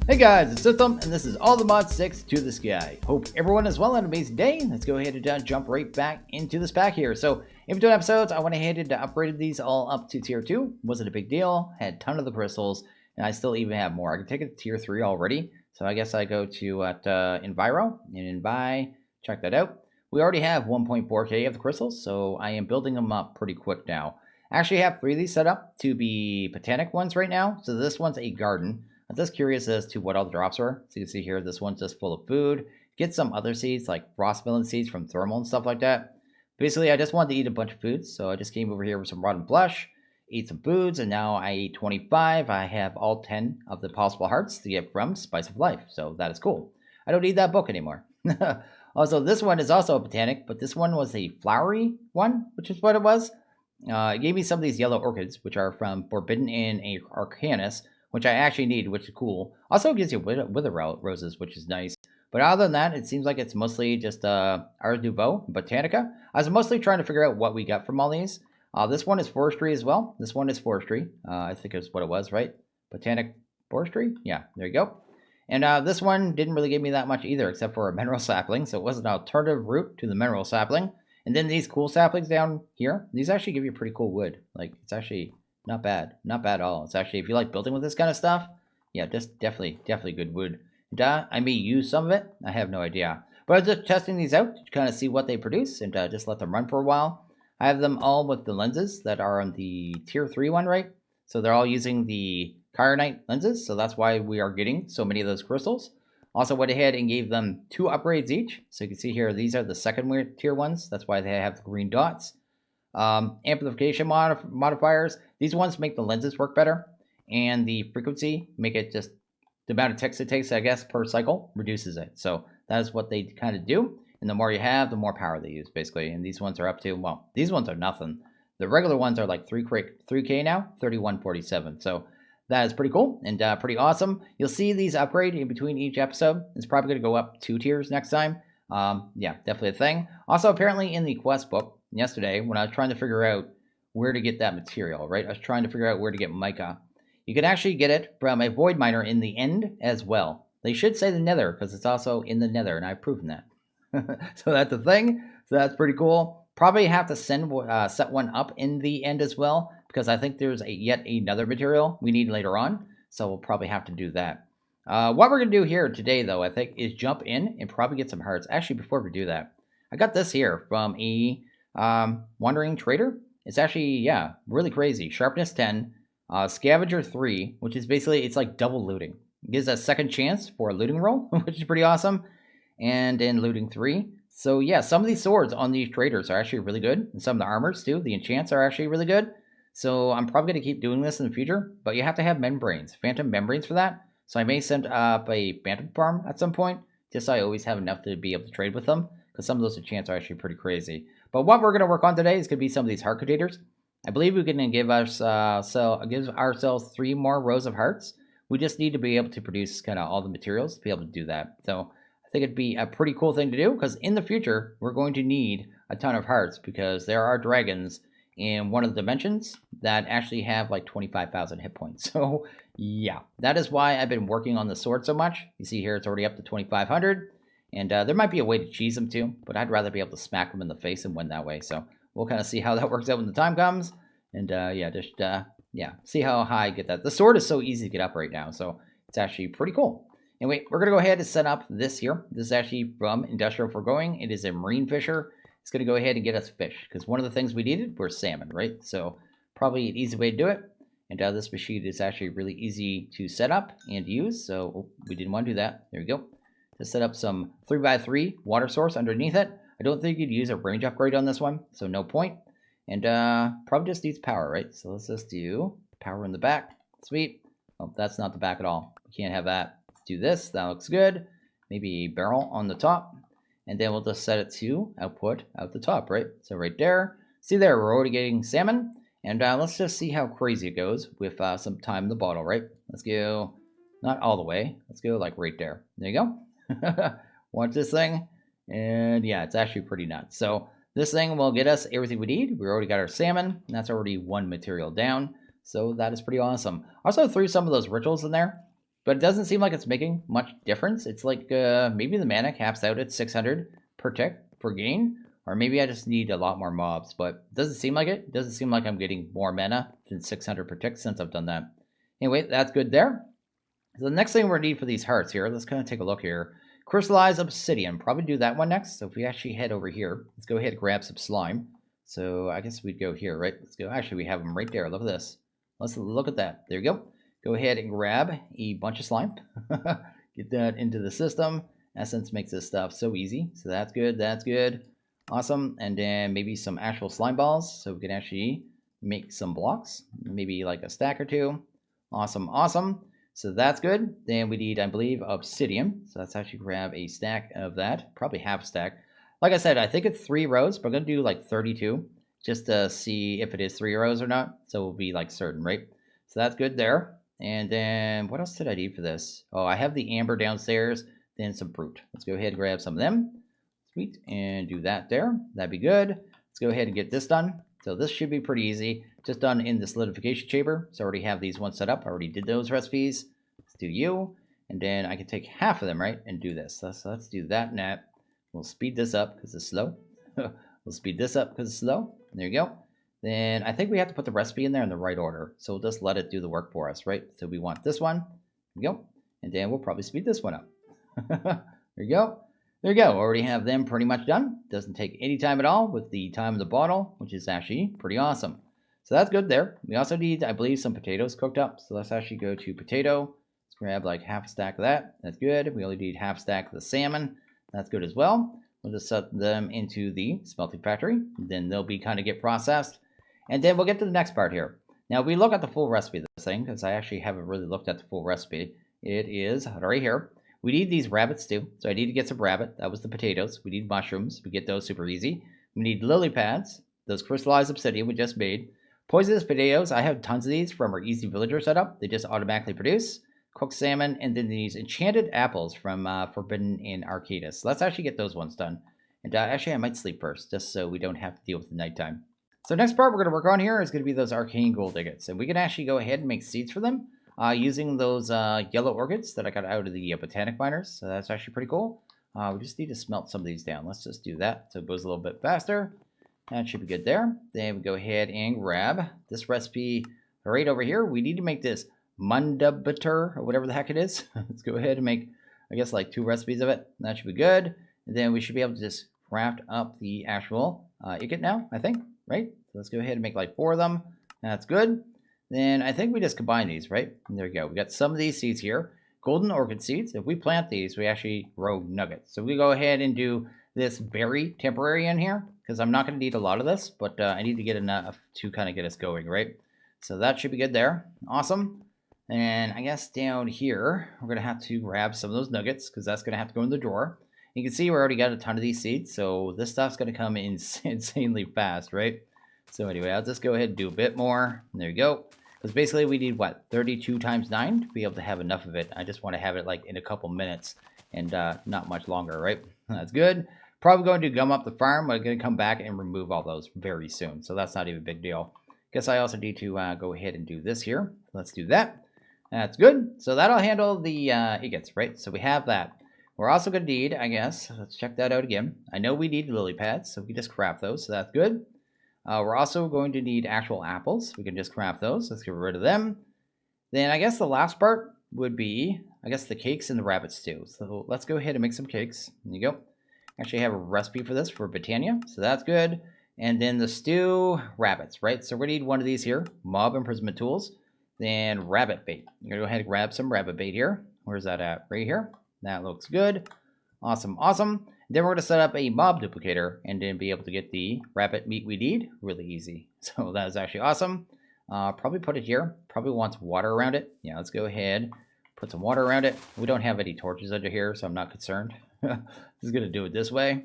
Hey guys, it's System, and this is All the Mod 6 to the Sky. Hope everyone is well on an amazing day. Let's go ahead and jump right back into this pack here. So, in between episodes, I went ahead and upgraded these all up to Tier 2. Wasn't a big deal. Had a ton of the crystals, and I still even have more. I can take it to Tier 3 already. So, I guess I go to Enviro, and Envi, check that out. We already have 1.4k of the crystals, so I am building them up pretty quick now. I actually have 3 of these set up to be botanic ones right now. So, this one's a garden. I'm just curious as to what all the drops are. So you can see here, this one's just full of food. Get some other seeds like frostmelon seeds from thermal and stuff like that. Basically, I just wanted to eat a bunch of foods. So I just came over here with some rotten flesh, ate some foods, and now I ate 25. I have all 10 of the possible hearts to get from Spice of Life. So that is cool. I don't need that book anymore. Also, this one is also a botanic, but this one was a flowery one, which is what it was. It gave me some of these yellow orchids, which are from Forbidden and Arcanus, which I actually need, which is cool. Also gives you wither roses, which is nice. But other than that, it seems like it's mostly just Art Nouveau, Botanica. I was mostly trying to figure out what we got from all these. This one is forestry as well. This one is forestry. I think it's what it was, right? Botanic forestry? Yeah, there you go. And this one didn't really give me that much either, except for a mineral sapling. So it was an alternative route to the mineral sapling. And then these cool saplings down here, these actually give you pretty cool wood. Like, it's actually not bad. Not bad at all. It's actually, if you like building with this kind of stuff, yeah, just definitely good wood. And, I may use some of it. I have no idea. But I was just testing these out to kind of see what they produce and just let them run for a while. I have them all with the lenses that are on the Tier 3 one, right? So they're all using the Chironite lenses. So that's why we are getting so many of those crystals. Also went ahead and gave them 2 upgrades each. So you can see here, these are the second tier ones. That's why they have the green dots. Amplification modifiers. These ones make the lenses work better, and the frequency make it just the amount of text it takes, I guess, per cycle reduces it. So that is what they kind of do. And the more you have, the more power they use, basically. And these ones are up to, well, these ones are nothing. The regular ones are like 3K now, 3147. So that is pretty cool and pretty awesome. You'll see these upgrade in between each episode. It's probably going to go up 2 tiers next time. Yeah, definitely a thing. Also, apparently in the quest book yesterday, when I was trying to figure out where to get that material, right? I was trying to figure out where to get mica. You can actually get it from a void miner in the end as well. They should say the nether because it's also in the nether, and I've proven that. So that's a thing. So that's pretty cool. Probably have to set one up in the end as well because I think there's yet another material we need later on. So we'll probably have to do that. What we're going to do here today, though, I think, is jump in and probably get some hearts. Actually, before we do that, I got this here from a Wandering Trader. It's actually, yeah, really crazy. Sharpness 10, Scavenger 3, which is basically, it's like double looting. It gives a second chance for a looting roll, which is pretty awesome. And in looting 3. So yeah, some of these swords on these traders are actually really good. And some of the armors too, the enchants are actually really good. So I'm probably going to keep doing this in the future. But you have to have membranes, phantom membranes for that. So I may send up a phantom farm at some point. Just so I always have enough to be able to trade with them. Because some of those enchants are actually pretty crazy. But what we're going to work on today is going to be some of these heart containers. I believe we're going to give ourselves 3 more rows of hearts. We just need to be able to produce kind of all the materials to be able to do that. So I think it'd be a pretty cool thing to do because in the future, we're going to need a ton of hearts because there are dragons in one of the dimensions that actually have like 25,000 hit points. So yeah, that is why I've been working on the sword so much. You see here, it's already up to 2,500. And there might be a way to cheese them too, but I'd rather be able to smack them in the face and win that way. So we'll kind of see how that works out when the time comes. And yeah, just see how high I get that. The sword is so easy to get up right now, so it's actually pretty cool. Anyway, we're going to go ahead and set up this here. This is actually from Industrial Foregoing. It is a marine fisher. It's going to go ahead and get us fish, because one of the things we needed were salmon, right? So probably an easy way to do it. And this machine is actually really easy to set up and use, so we didn't want to do that. There we go. To set up some 3x3 water source underneath it. I don't think you'd use a range upgrade on this one, so no point. And probably just needs power, right? So let's just do power in the back. Sweet. Oh, that's not the back at all. We can't have that. Let's do this. That looks good. Maybe a barrel on the top. And then we'll just set it to output out the top, right? So right there. See there, we're already getting salmon. And let's just see how crazy it goes with some time in the bottle, right? Let's go, not all the way. Let's go like right there. There you go. Watch this thing, and yeah, it's actually pretty nuts. So this thing will get us everything we need. We already got our salmon, and that's already 1 material down, so that is pretty awesome. Also threw some of those rituals in there. But it doesn't seem like it's making much difference. It's like maybe the mana caps out at 600 per tick for gain, or maybe I just need a lot more mobs, but it doesn't seem like it. It doesn't seem like I'm getting more mana than 600 per tick since I've done that. Anyway, that's good there. So the next thing we're going to need for these hearts here, let's kind of take a look here. Crystallized obsidian, probably do that one next. So if we actually head over here, let's go ahead and grab some slime. So I guess we'd go here, right? Let's go. Actually, we have them right there. Look at this. Let's look at that. There you go. Go ahead and grab a bunch of slime. Get that into the system. Essence makes this stuff so easy. So that's good. That's good. Awesome. And then maybe some actual slime balls so we can actually make some blocks. Maybe like a stack or two. Awesome. Awesome. So that's good. Then we need, I believe, obsidian. So let's actually grab a stack of that. Probably half a stack. Like I said, I think it's 3 rows, but I'm going to do like 32 just to see if it is 3 rows or not. So we'll be like certain, right? So that's good there. And then what else did I need for this? Oh, I have the amber downstairs, then some fruit. Let's go ahead and grab some of them. Sweet. And do that there. That'd be good. Let's go ahead and get this done. So this should be pretty easy. Just done in the solidification chamber. So I already have these ones set up. I already did those recipes. Let's do you. And then I can take half of them, right? And do this. So let's do that and that. We'll speed this up because it's slow. We'll speed this up because it's slow. There you go. Then I think we have to put the recipe in there in the right order. So we'll just let it do the work for us, right? So we want this one. There you go. And then we'll probably speed this one up. There you go. There you go. Already have them pretty much done. Doesn't take any time at all with the time of the bottle, which is actually pretty awesome. So that's good there. We also need, I believe, some potatoes cooked up. So let's actually go to potato. Let's grab like half a stack of that. That's good. We only need half a stack of the salmon. That's good as well. We'll just set them into the smelting factory. Then they'll be kind of get processed. And then we'll get to the next part here. Now we look at the full recipe of this thing because I actually haven't really looked at the full recipe. It is right here. We need these rabbits too. So I need to get some rabbit. That was the potatoes. We need mushrooms. We get those super easy. We need lily pads. Those crystallized obsidian we just made. Poisonous potatoes. I have tons of these from our easy villager setup. They just automatically produce. Cooked salmon. And then these enchanted apples from Forbidden in Arcadis. So let's actually get those ones done. And actually I might sleep first just so we don't have to deal with the nighttime. So next part we're going to work on here is going to be those arcane gold ingots. And we can actually go ahead and make seeds for them using those yellow orchids that I got out of the botanic miners. So that's actually pretty cool. We just need to smelt some of these down. Let's just do that so it goes a little bit faster. That should be good there. Then we go ahead and grab this recipe right over here. We need to make this munda butter or whatever the heck it is. Let's go ahead and make, I guess, like 2 recipes of it. That should be good. And then we should be able to just craft up the actual ingot now, I think. Right? So let's go ahead and make like 4 of them. That's good. Then I think we just combine these, right? And there we go. We got some of these seeds here. Golden orchid seeds. If we plant these, we actually grow nuggets. So we go ahead and do this berry temporary in here because I'm not going to need a lot of this, but I need to get enough to kind of get us going, right? So that should be good there. Awesome. And I guess down here, we're going to have to grab some of those nuggets because that's going to have to go in the drawer. You can see we already got a ton of these seeds, so this stuff's going to come in insanely fast, right? So anyway, I'll just go ahead and do a bit more. There you go. Because basically we need, what, 32 times 9 to be able to have enough of it. I just want to have it like in a couple minutes and not much longer, right? That's good. Probably going to gum up the farm. I'm going to come back and remove all those very soon, so that's not even a big deal. Guess I also need to go ahead and do this here. Let's do that. That's good. So that'll handle the ingots, right? So we have that. We're also going to need, I guess, let's check that out again. I know we need lily pads, so we can just craft those, so that's good. We're also going to need actual apples. We can just craft those. Let's get rid of them. Then I guess the last part would be, I guess, the cakes and the rabbit stew. So let's go ahead and make some cakes. There you go. Actually, I have a recipe for this for Botania, so that's good. And then the stew, rabbits, right? So we're going to need one of these here, mob imprisonment tools. Then rabbit bait. I'm going to go ahead and grab some rabbit bait here. Where's that at? Right here. That looks good. Awesome, awesome. Then we're going to set up a mob duplicator and then be able to get the rabbit meat we need really easy. So that is actually awesome. Probably put it here. Probably wants water around it. Yeah, let's go ahead. Put some water around it. We don't have any torches under here, so I'm not concerned. Just going to do it this way.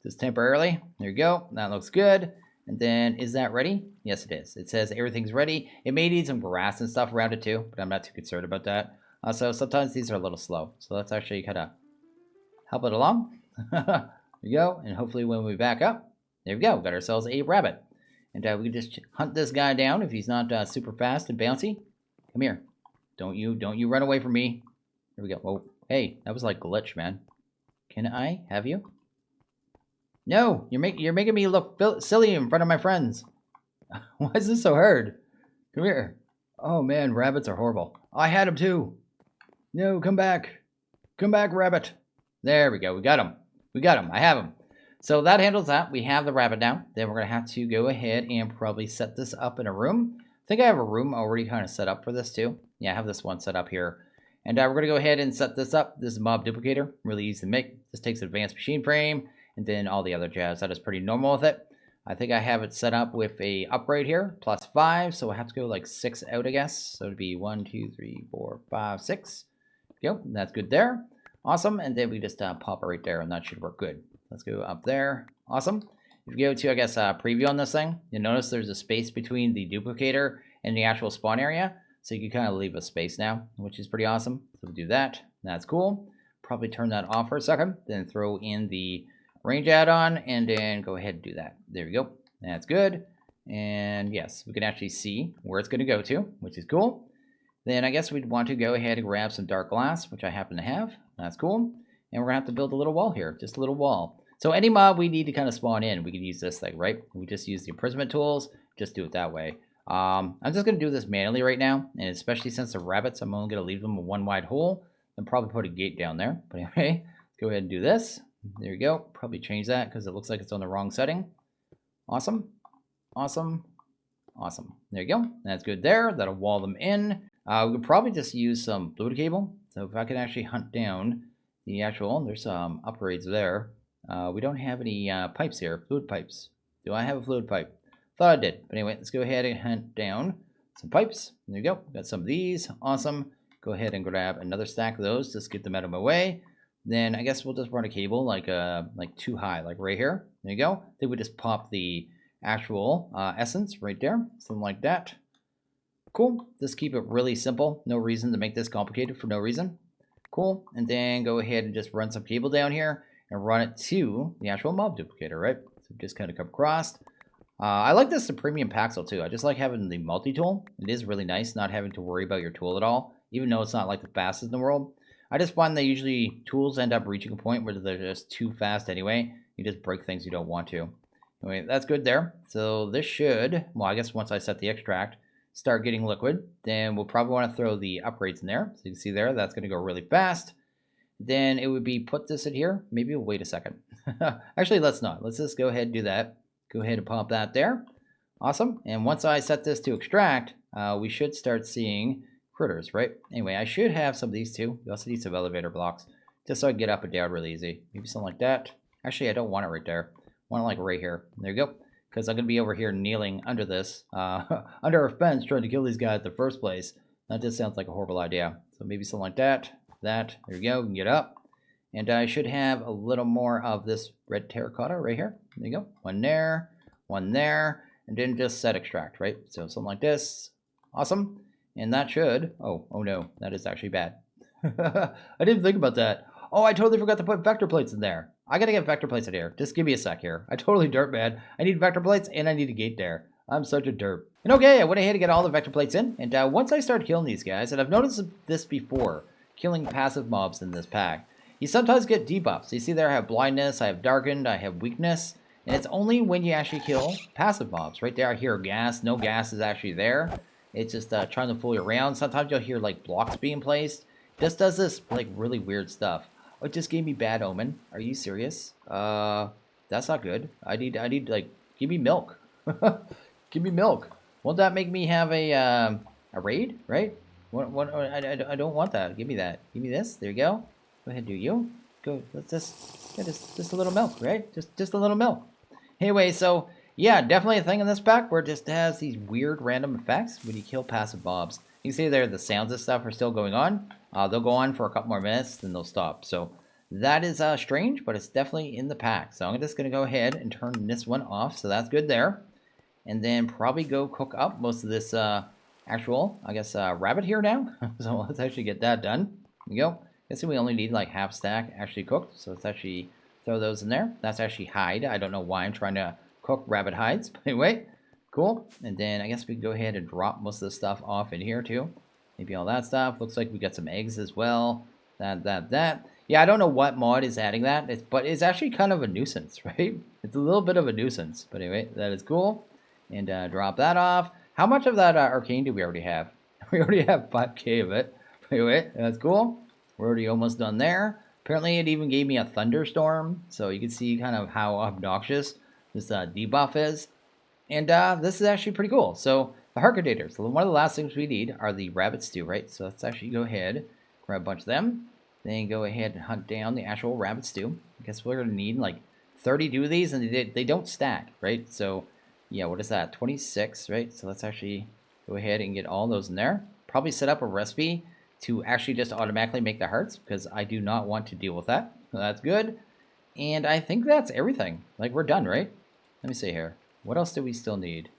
Just temporarily. There you go. That looks good. And then, is that ready? Yes, it is. It says everything's ready. It may need some grass and stuff around it too, but I'm not too concerned about that. So sometimes these are a little slow. So let's actually kind of help it along. There you go. And hopefully when we back up, there we go. We got ourselves a rabbit. And we can just hunt this guy down if he's not super fast and bouncy. Come here. Don't you run away from me. There we go. Oh, hey, that was like glitch, man. Can I have you? No, you're making me look silly in front of my friends. Why is this so hard? Come here. Oh man, rabbits are horrible. I had him too. No, come back. Come back, rabbit. There we go. We got him. We got him. I have him. So that handles that. We have the rabbit now. Then we're going to have to go ahead and probably set this up in a room. I think I have a room already kind of set up for this too. Yeah, I have this one set up here. And we're going to go ahead and set this up. This is a mob duplicator. Really easy to make. This takes advanced machine frame and then all the other jazz. That is pretty normal with it. I think I have it set up with a upgrade here, +5. So we'll have to go like 6 out, I guess. So it'd be 1, 2, 3, 4, 5, 6. Yep, that's good there. Awesome. And then we just pop it right there, and that should work good. Let's go up there. Awesome. If you go to, I guess, preview on this thing, you'll notice there's a space between the duplicator and the actual spawn area. So you can kind of leave a space now, which is pretty awesome. So we'll do that. That's cool. Probably turn that off for a second, then throw in the range add-on, and then go ahead and do that. There we go. That's good. And yes, we can actually see where it's going to go to, which is cool. Then I guess we'd want to go ahead and grab some dark glass, which I happen to have. That's cool. And we're going to have to build a little wall here, just a little wall. So any mob we need to kind of spawn in, we can use this thing, right? We just use the imprisonment tools, just do it that way. I'm just going to do this manually right now, and especially since the rabbits, I'm only going to leave them a one wide hole and probably put a gate down there. But anyway, let's go ahead and do this. There you go. Probably change that because it looks like it's on the wrong setting. Awesome. Awesome. Awesome. There you go. That's good there. That'll wall them in. We could probably just use some fluid cable. So if I can actually hunt down the actual, there's some upgrades there. We don't have any pipes here, fluid pipes. Do I have a fluid pipe? Thought I did. But anyway, let's go ahead and hunt down some pipes. There you go. Got some of these. Awesome. Go ahead and grab another stack of those. Just get them out of my way. Then I guess we'll just run a cable like too high, like right here. There you go. Then we just pop the actual essence right there. Something like that. Cool. Just keep it really simple. No reason to make this complicated for no reason. Cool. And then go ahead and just run some cable down here and run it to the actual mob duplicator, right? So just kind of come across. I like this in premium Paxel too. I just like having the multi-tool. It is really nice not having to worry about your tool at all, even though it's not like the fastest in the world. I just find that usually tools end up reaching a point where they're just too fast anyway. You just break things you don't want to. Anyway, that's good there. So this should, well, I guess once I set the extract, start getting liquid, then we'll probably want to throw the upgrades in there. So you can see there, that's going to go really fast. Then it would be put this in here. Maybe we'll wait a second. Actually, let's not. Let's just go ahead and do that. Go ahead and pop that there. Awesome. And once I set this to extract, we should start seeing critters, right? Anyway, I should have some of these too. You also need some elevator blocks, just so I can get up and down really easy. Maybe something like that. Actually, I don't want it right there. I want it like right here. There you go. Because I'm going to be over here kneeling under this, under a fence trying to kill these guys in the first place. That just sounds like a horrible idea. So maybe something like that. There you go. We can get up. And I should have a little more of this red terracotta right here. There you go. One there, and then just set extract, right? So something like this. Awesome. And that should, oh no, that is actually bad. I didn't think about that. Oh, I totally forgot to put vector plates in there. I gotta get vector plates in here. Just give me a sec here. I totally derp, man. I need vector plates and I need a gate there. I'm such a derp. And okay, I went ahead to get all the vector plates in. And once I start killing these guys, and I've noticed this before, killing passive mobs in this pack, you sometimes get debuffs. You see there I have blindness, I have darkened, I have weakness. And it's only when you actually kill passive mobs. Right there I hear gas. No gas is actually there. It's just trying to fool you around. Sometimes you'll hear like blocks being placed. Just does this like really weird stuff. Oh, it just gave me bad omen. Are you serious? That's not good. I need like, give me milk. Give me milk. Won't that make me have a raid, right? I don't want that. Give me that. Give me this. There you go. Go ahead, do you. Go, let's just a little milk, right? Just a little milk. Anyway, so yeah, definitely a thing in this pack where it just has these weird random effects when you kill passive mobs. You can see there the sounds and stuff are still going on. They'll go on for a couple more minutes, then they'll stop. So that is strange, but it's definitely in the pack. So I'm just going to go ahead and turn this one off. So that's good there. And then probably go cook up most of this actual, I guess, rabbit here now. So let's actually get that done. There you go. I guess we only need like half stack actually cooked. So let's actually throw those in there. That's actually hide. I don't know why I'm trying to cook rabbit hides. But anyway, cool. And then I guess we can go ahead and drop most of the stuff off in here too. Maybe all that stuff. Looks like we got some eggs as well. That. Yeah, I don't know what mod is adding that, but it's actually kind of a nuisance, right? It's a little bit of a nuisance. But anyway, that is cool. And drop that off. How much of that arcane do we already have? We already have 5k of it. Anyway, that's cool. We're already almost done there. Apparently, it even gave me a thunderstorm, so you can see kind of how obnoxious this debuff is. And this is actually pretty cool. So the heart containers. So one of the last things we need are the rabbit stew, right? So let's actually go ahead, grab a bunch of them. Then go ahead and hunt down the actual rabbit stew. I guess we're gonna need like 32 of these, and they don't stack, right? So yeah, what is that? 26, right? So let's actually go ahead and get all those in there. Probably set up a recipe to actually just automatically make the hearts, because I do not want to deal with that. So that's good. And I think that's everything. Like, we're done, right? Let me see here. What else do we still need?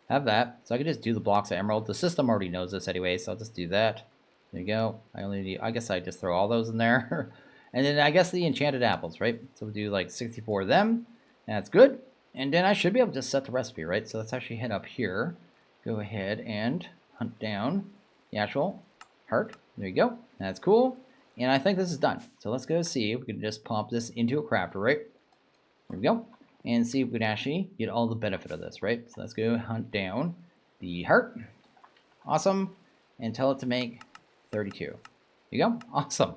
Have that. So I can just do the blocks of emerald. The system already knows this anyway, so I'll just do that. There you go. I guess I just throw all those in there. And then I guess the enchanted apples, right? So we'll do like 64 of them. That's good. And then I should be able to set the recipe, right? So let's actually head up here. Go ahead and hunt down the actual heart. There you go. That's cool. And I think this is done. So let's go see if we can just pop this into a crafter, right? There we go. And see if we can actually get all the benefit of this, right? So let's go hunt down the heart. Awesome. And tell it to make 32. There you go. Awesome.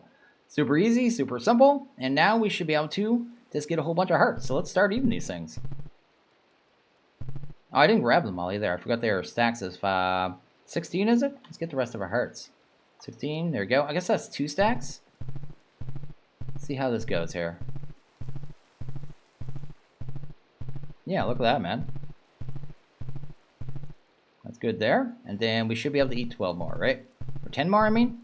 Super easy, super simple. And now we should be able to just get a whole bunch of hearts. So let's start eating these things. Oh, I didn't grab them all either. I forgot they were stacks of 16, is it? Let's get the rest of our hearts. 16, there we go. I guess that's 2 stacks. Let's see how this goes here. Yeah, look at that, man. That's good there. And then we should be able to eat 12 more, right? Or 10 more, I mean?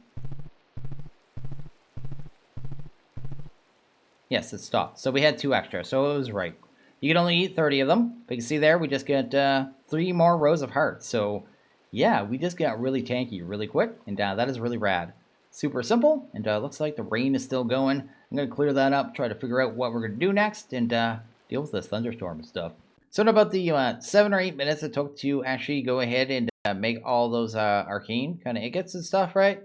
Yes, it stopped. So we had 2 extra, so it was right. You can only eat 30 of them. But you can see there, we just get 3 more rows of hearts. So yeah, we just got really tanky really quick. And that is really rad. Super simple. And looks like the rain is still going. I'm going to clear that up, try to figure out what we're going to do next, and deal with this thunderstorm and stuff. So in about the 7 or 8 minutes it took to actually go ahead and make all those arcane kind of ingots and stuff, right?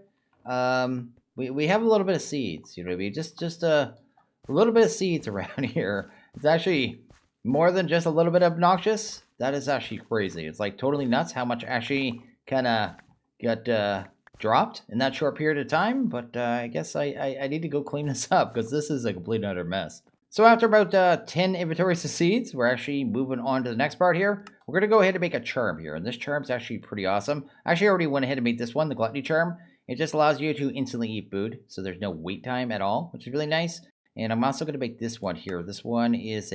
We have a little bit of seeds, you know what I mean? Just a little bit of seeds around here. It's actually more than just a little bit obnoxious. That is actually crazy. It's like totally nuts how much actually kind of got dropped in that short period of time. But I guess I need to go clean this up because this is a complete and utter mess. So after about 10 inventories of seeds, we're actually moving on to the next part here. We're going to go ahead and make a charm here. And this charm's actually pretty awesome. I actually already went ahead and made this one, the Gluttony charm. It just allows you to instantly eat food. So there's no wait time at all, which is really nice. And I'm also going to make this one here. This one is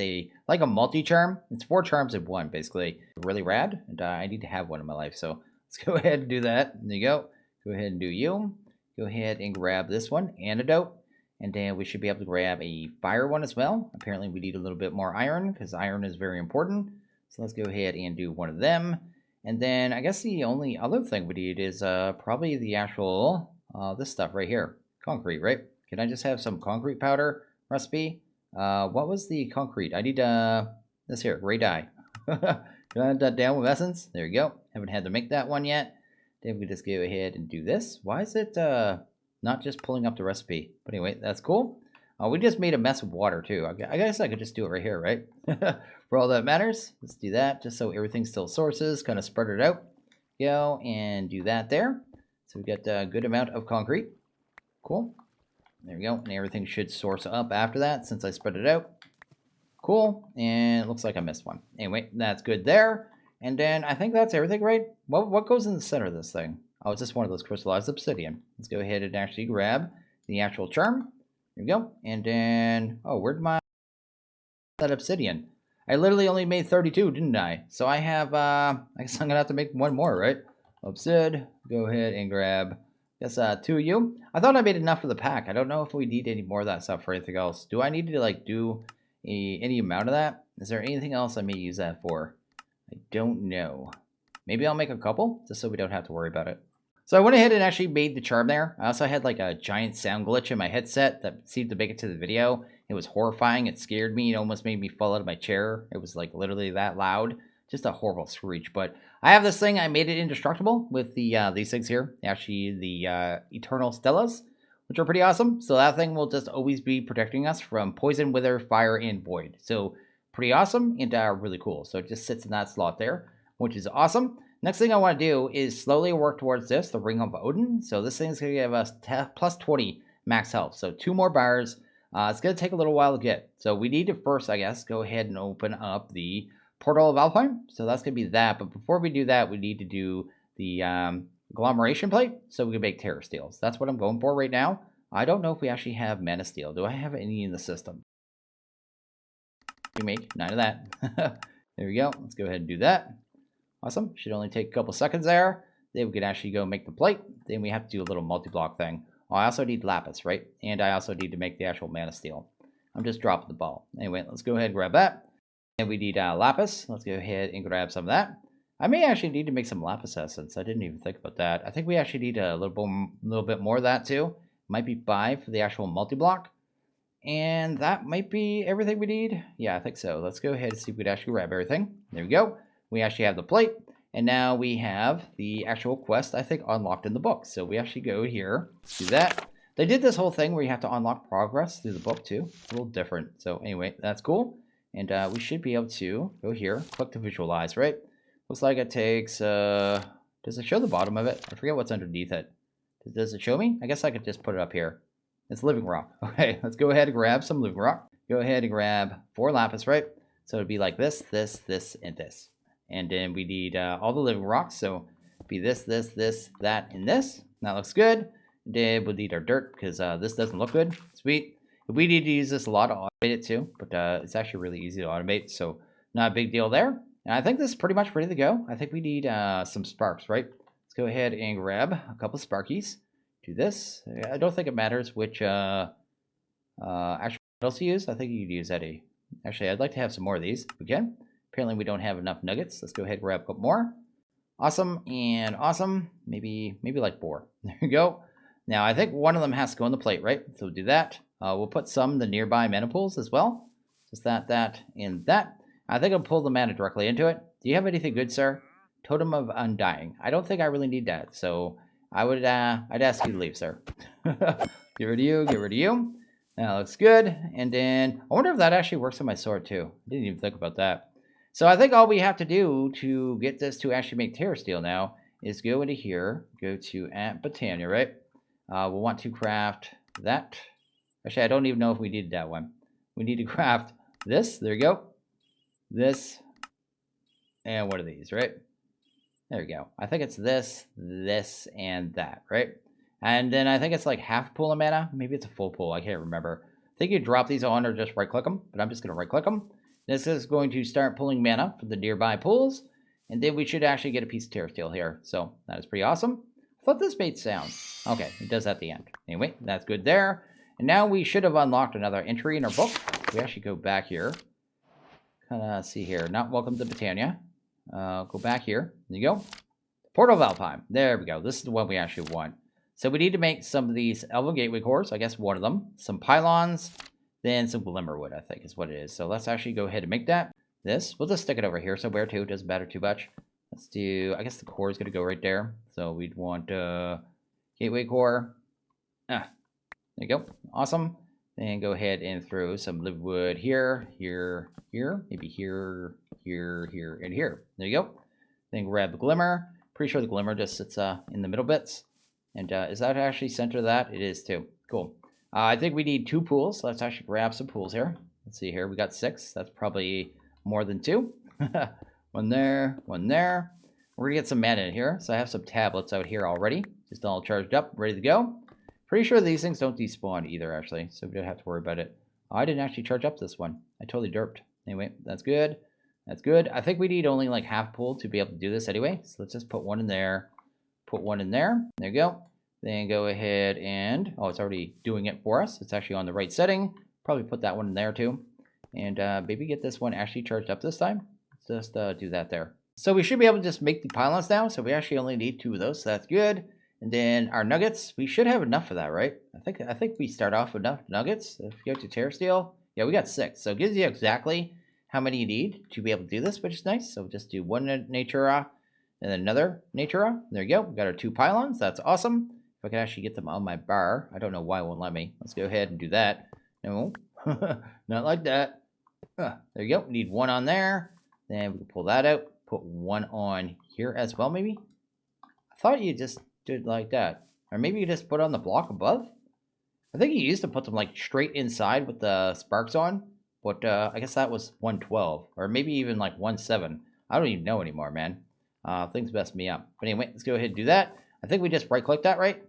like a multi-charm. It's 4 charms in one, basically. Really rad. And I need to have one in my life. So let's go ahead and do that. There you go. Go ahead and do you. Go ahead and grab this one, antidote. And then we should be able to grab a fire one as well. Apparently we need a little bit more iron because iron is very important. So let's go ahead and do one of them. And then I guess the only other thing we need is probably the actual, this stuff right here. Concrete, right? Can I just have some concrete powder recipe? What was the concrete? I need this here, gray dye. Can I add that down with essence? There you go. Haven't had to make that one yet. Then we just go ahead and do this. Why is it not just pulling up the recipe? But anyway, that's cool. We just made a mess of water too. I guess I could just do it right here, right? For all that matters. Let's do that just so everything still sources, kind of spread it out. Go and do that there. So we got a good amount of concrete. Cool. There we go. And everything should source up after that since I spread it out. Cool. And it looks like I missed one. Anyway, that's good there. And then I think that's everything, right? What goes in the center of this thing? Oh, it's just one of those crystallized obsidian. Let's go ahead and actually grab the actual charm. There we go. And then, oh, where'd my that obsidian? I literally only made 32, didn't I? So I have, I guess I'm gonna have to make one more, right? Obsid, go ahead and grab, I guess, 2 of you. I thought I made enough for the pack. I don't know if we need any more of that stuff for anything else. Do I need to, like, do any amount of that? Is there anything else I may use that for? I don't know. Maybe I'll make a couple, just so we don't have to worry about it. So I went ahead and actually made the charm there. I also had like a giant sound glitch in my headset that seemed to make it to the video. It was horrifying. It scared me. It almost made me fall out of my chair. It was like literally that loud. Just a horrible screech. But I have this thing. I made it indestructible with the these things here. Actually, the Eternal Stellas, which are pretty awesome. So that thing will just always be protecting us from poison, wither, fire, and void. So pretty awesome and really cool. So it just sits in that slot there, which is awesome. Next thing I want to do is slowly work towards this, the Ring of Odin. So this thing's going to give us plus 20 max health. So 2 more bars. It's going to take a little while to get. So we need to first, I guess, go ahead and open up the Portal of Alpine. So that's going to be that. But before we do that, we need to do the agglomeration plate so we can make Terror Steels. That's what I'm going for right now. I don't know if we actually have Mana Steel. Do I have any in the system? We make 9 of that. There we go. Let's go ahead and do that. Awesome. Should only take a couple seconds there. Then we can actually go make the plate. Then we have to do a little multi-block thing. Oh, I also need lapis, right? And I also need to make the actual Mana Steel. I'm just dropping the ball. Anyway, let's go ahead and grab that. And we need lapis. Let's go ahead and grab some of that. I may actually need to make some lapis essence. I didn't even think about that. I think we actually need a little bit more of that too. Might be 5 for the actual multi-block. And that might be everything we need. Yeah, I think so. Let's go ahead and see if we can actually grab everything. There we go. We actually have the plate. And now we have the actual quest, I think, unlocked in the book. So we actually go here, do that. They did this whole thing where you have to unlock progress through the book too. It's a little different. So anyway, that's cool. And we should be able to go here, click to visualize, right? Looks like it takes, does it show the bottom of it? I forget what's underneath it. Does it show me? I guess I could just put it up here. It's living rock. Okay, let's go ahead and grab some living rock. Go ahead and grab 4 lapis, right? So it'd be like this, this, this, and this. And then we need all the living rocks. So it'd be this, this, this, that, and this. That looks good. And then we'll need our dirt because this doesn't look good. Sweet. We need to use this a lot to automate it too, but it's actually really easy to automate. So not a big deal there. And I think this is pretty much ready to go. I think we need some sparks, right? Let's go ahead and grab a couple sparkies. Do this. I don't think it matters which actual metals you use. I think you could use any. Actually, I'd like to have some more of these if we can. Apparently we don't have enough nuggets. Let's go ahead and grab a couple more. Awesome and awesome. Maybe like 4. There we go. Now I think one of them has to go on the plate, right? So we'll do that. We'll put some in the nearby mana pools as well. Just that, and that. I think I'll pull the mana directly into it. Do you have anything good, sir? Totem of Undying. I don't think I really need that. So I would, I'd ask you to leave, sir. Get rid of you, get rid of you. That looks good. And then, I wonder if that actually works on my sword too. I didn't even think about that. So I think all we have to do to get this to actually make Terror Steel now is go into here, go to Botania, right? We'll want to craft that. Actually, I don't even know if we needed that one. We need to craft this. There you go. This. And one of these, right? There we go. I think it's this, this, and that, right? And then I think it's like half pool of mana. Maybe it's a full pool. I can't remember. I think you drop these on or just right-click them. But I'm just going to right-click them. This is going to start pulling mana from the nearby pools. And then we should actually get a piece of Terror Steel here. So that is pretty awesome. I thought this made sound. Okay, it does at the end. Anyway, that's good there. And now we should have unlocked another entry in our book. We actually go back here. Kind of see here. Not welcome to Botania. Go back here. There you go. Portal of Alpine. There we go. This is the one we actually want. So we need to make some of these Elven Gateway cores. I guess one of them. Some pylons. Then some Glimmerwood, I think is what it is. So let's actually go ahead and make that. This. We'll just stick it over here somewhere too. It doesn't matter too much. Let's do, I guess the core is going to go right there. So we'd want Gateway core. There you go. Awesome. Then go ahead and throw some live wood here, here, here, maybe here, here, here, and here. There you go. Then grab the glimmer. Pretty sure the glimmer just sits in the middle bits. And is that actually center of that? It is too. Cool. I think we need 2 pools. So let's actually grab some pools here. Let's see here. We got 6. That's probably more than 2. One there, one there. We're going to get some mana in here. So I have some tablets out here already. Just all charged up, ready to go. Pretty sure these things don't despawn either, actually. So we don't have to worry about it. Oh, I didn't actually charge up this one. I totally derped. Anyway, that's good. That's good. I think we need only like half pool to be able to do this anyway. So let's just put one in there. Put one in there. There you go. Then go ahead and... oh, it's already doing it for us. It's actually on the right setting. Probably put that one in there too. And maybe get this one actually charged up this time. Let's just do that there. So we should be able to just make the pylons now. So we actually only need 2 of those. So that's good. And then our nuggets, we should have enough for that, right? I think we start off with enough nuggets. If you go to Terror Steel, yeah, we got 6. So it gives you exactly how many you need to be able to do this, which is nice. So just do 1 Natura and then another Natura. There you go. We got our 2 pylons. That's awesome. I can actually get them on my bar. I don't know why it won't let me. Let's go ahead and do that. No, not like that. There you go. Need one on there. Then we can pull that out. Put one on here as well, maybe? I thought you just did like that. Or maybe you just put on the block above? I think you used to put them like straight inside with the sparks on. But I guess that was 112. Or maybe even like 17. I don't even know anymore, man. Things messed me up. But anyway, let's go ahead and do that. I think we just right-click that, right?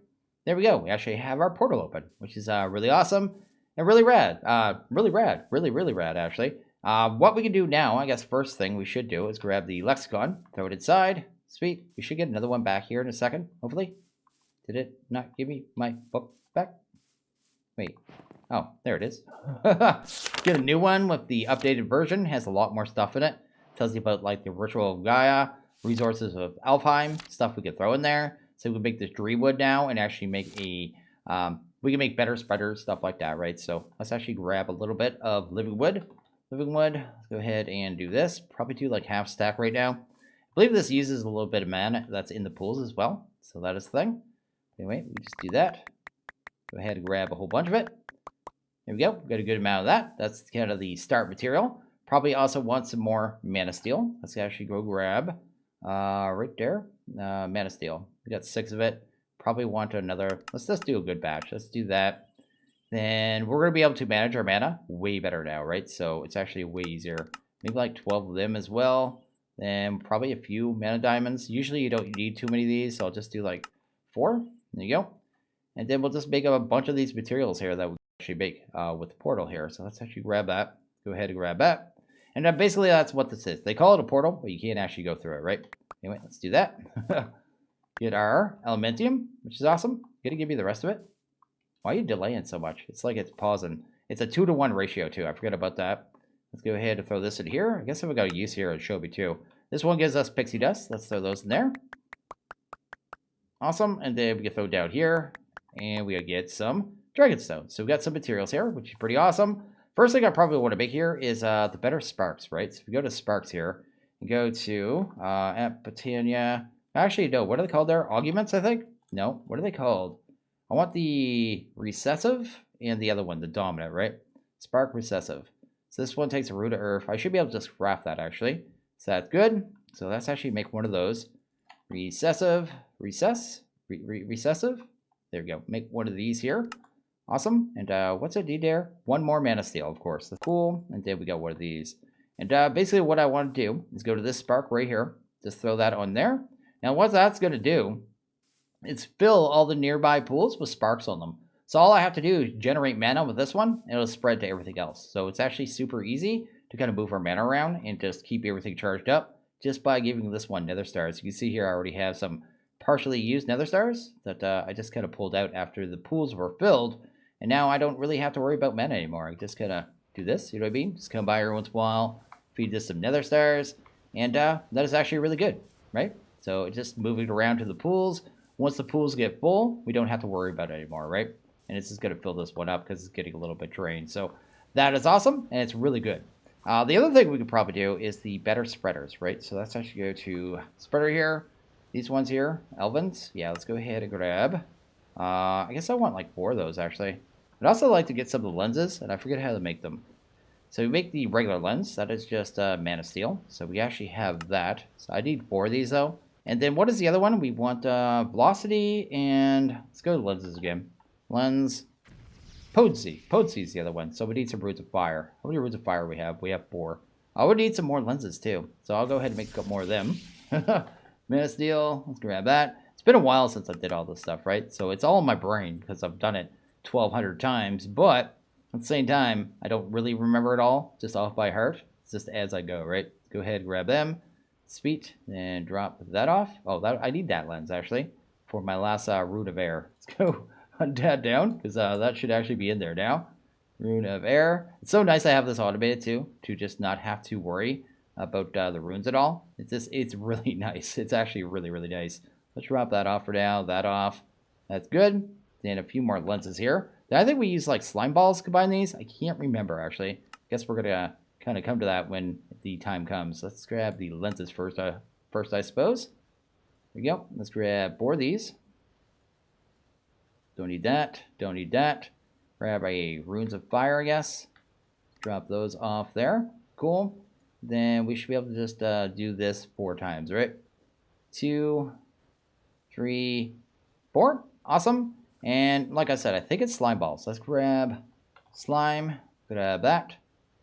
There we go. We actually have our portal open, which is really awesome and really rad. Really rad. Really, really rad, actually. What we can do now, I guess first thing we should do is grab the lexicon, throw it inside. Sweet. We should get another one back here in a second, hopefully. Did it not give me my book back? Wait. Oh, there it is. Get a new one with the updated version. Has a lot more stuff in it. Tells you about like the ritual of Gaia, resources of Alfheim, stuff we could throw in there. So we can make this Dreamwood now and actually make a... we can make better spreaders, stuff like that, right? So let's actually grab a little bit of living wood. Living wood. Let's go ahead and do this. Probably do like half stack right now. I believe this uses a little bit of mana that's in the pools as well. So that is the thing. Anyway, we just do that. Go ahead and grab a whole bunch of it. There we go. Got a good amount of that. That's kind of the start material. Probably also want some more mana steel. Let's actually go grab right there. Mana steel. We got 6 of it. Probably want another. Let's just do a good batch. Let's do that. Then we're going to be able to manage our mana way better now, right? So it's actually way easier. Maybe like 12 of them as well. Then probably a few mana diamonds. Usually you don't need too many of these, so I'll just do like 4. There you go. And then we'll just make a bunch of these materials here that we actually make with the portal here. So let's actually grab that. Go ahead and grab that. And basically that's what this is. They call it a portal, but you can't actually go through it, right? Anyway, let's do that. Get our elementium, which is awesome. Gonna give you the rest of it. Why are you delaying so much? It's like it's pausing. It's a 2-to-1 ratio too. I forgot about that. Let's go ahead and throw this in here. I guess if we got a use here, it'll show me too. This one gives us pixie dust. Let's throw those in there. Awesome. And then we can throw down here. And we gotta get some dragonstone. So we got some materials here, which is pretty awesome. First thing I probably want to make here is the better sparks, right? So if we go to sparks here and go to at Botania. Actually, no, what are they called there? Augments, I think? No, what are they called? I want the recessive and the other one, the dominant, right? Spark recessive. So this one takes a root of earth. I should be able to just craft that actually. So that's good. So let's actually make one of those. Recessive, recessive. There we go. Make one of these here. Awesome. And what's it need there? One more mana steel, of course. That's cool. And then we got one of these. And basically what I want to do is go to this spark right here. Just throw that on there. Now what that's going to do is fill all the nearby pools with sparks on them. So all I have to do is generate mana with this one, and it'll spread to everything else. So it's actually super easy to kind of move our mana around and just keep everything charged up just by giving this one nether stars. You can see here I already have some partially used nether stars that I just kind of pulled out after the pools were filled. And now I don't really have to worry about mana anymore. I just kind of do this, you know what I mean? Just come by every once in a while, feed this some nether stars, and that is actually really good, right? So it's just moving around to the pools. Once the pools get full, we don't have to worry about it anymore, right? And it's just going to fill this one up because it's getting a little bit drained. So that is awesome, and it's really good. The other thing we could probably do is the better spreaders, right? So let's actually go to spreader here. These ones here, Elvins. Yeah, let's go ahead and grab. I guess I want like 4 of those, actually. I'd also like to get some of the lenses, and I forget how to make them. So we make the regular lens. That is just mana steel. So we actually have that. So I need 4 of these, though. And then what is the other one? We want velocity, and let's go to lenses again. Lens, potency. Potency is the other one. So we need some roots of fire. How many roots of fire we have? We have 4. I would need some more lenses, too. So I'll go ahead and make a couple more of them. Mana steel. Let's grab that. It's been a while since I did all this stuff, right? So it's all in my brain because I've done it 1,200 times. But at the same time, I don't really remember it all, just off by heart. It's just as I go, right? Go ahead and grab them. Sweet. And drop that off. Oh, I need that lens, actually, for my last root of air. Let's go hunt that down, because that should actually be in there now. Rune of air. It's so nice I have this automated, too, to just not have to worry about the runes at all. It's really nice. It's actually really, really nice. Let's drop that off for now. That off. That's good. Then a few more lenses here. I think we use like slime balls to combine these. I can't remember, actually. Guess we're going to kind of come to that when the time comes. Let's grab the lenses first, I suppose. There we go. Let's grab 4 of these. Don't need that. Don't need that. Grab a runes of fire, I guess. Drop those off there. Cool. Then we should be able to just do this 4 times, right? 2, 3, 4. Awesome. And like I said, I think it's slime balls. Let's grab slime. Grab that.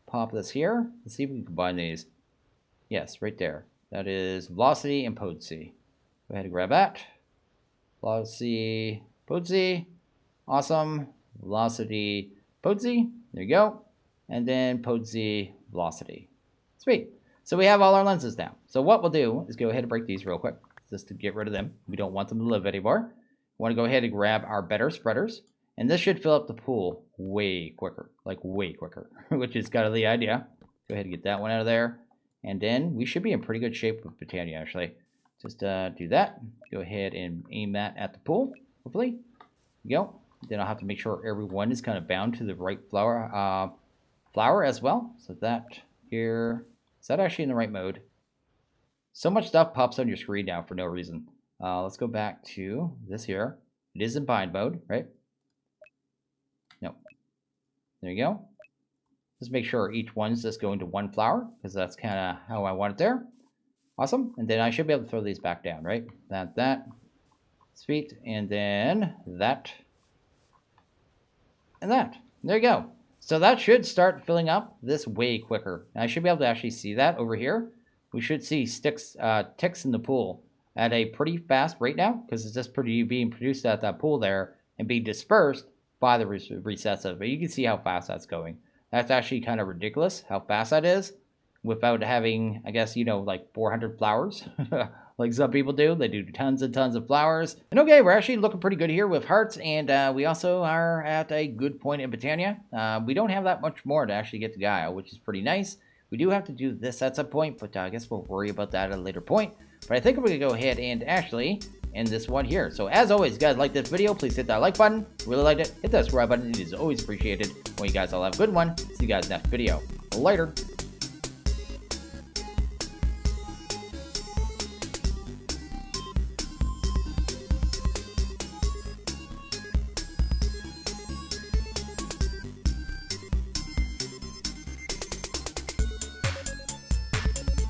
Pop this here. Let's see if we can combine these. Yes, right there. That is velocity and potency. Go ahead and grab that. Velocity, potency. Awesome. Velocity, potency. There you go. And then potency, velocity. Sweet. So we have all our lenses now. So what we'll do is go ahead and break these real quick, just to get rid of them. We don't want them to live anymore. We want to go ahead and grab our better spreaders. And this should fill up the pool way quicker, like way quicker, which is kind of the idea. Go ahead and get that one out of there. And then we should be in pretty good shape with Botania, actually. Just do that. Go ahead and aim that at the pool, hopefully. There you go. Then I'll have to make sure everyone is kind of bound to the right flower as well. So that here, is that actually in the right mode? So much stuff pops on your screen now for no reason. Let's go back to this here. It is in bind mode, right? No. There you go. Just make sure each one's just going to one flower, because that's kind of how I want it there. Awesome. And then I should be able to throw these back down, right? That. Sweet. And then that. And that. There you go. So that should start filling up this way quicker. And I should be able to actually see that over here. We should see ticks in the pool at a pretty fast rate now, because it's just being produced at that pool there and being dispersed by the recessive. But you can see how fast that's going. That's actually kind of ridiculous how fast that is without having, I guess, like 400 flowers like some people do. They do tons and tons of flowers. And okay, we're actually looking pretty good here with hearts, and we also are at a good point in Botania. We don't have that much more to actually get to Gaia, which is pretty nice. We do have to do this at some point, but I guess we'll worry about that at a later point. But I think we're going to go ahead and actually end this one here. So as always, if you guys like this video, please hit that like button. Really liked it, hit that subscribe button. It is always appreciated. Well, you guys all have a good one. See you guys next video. Later.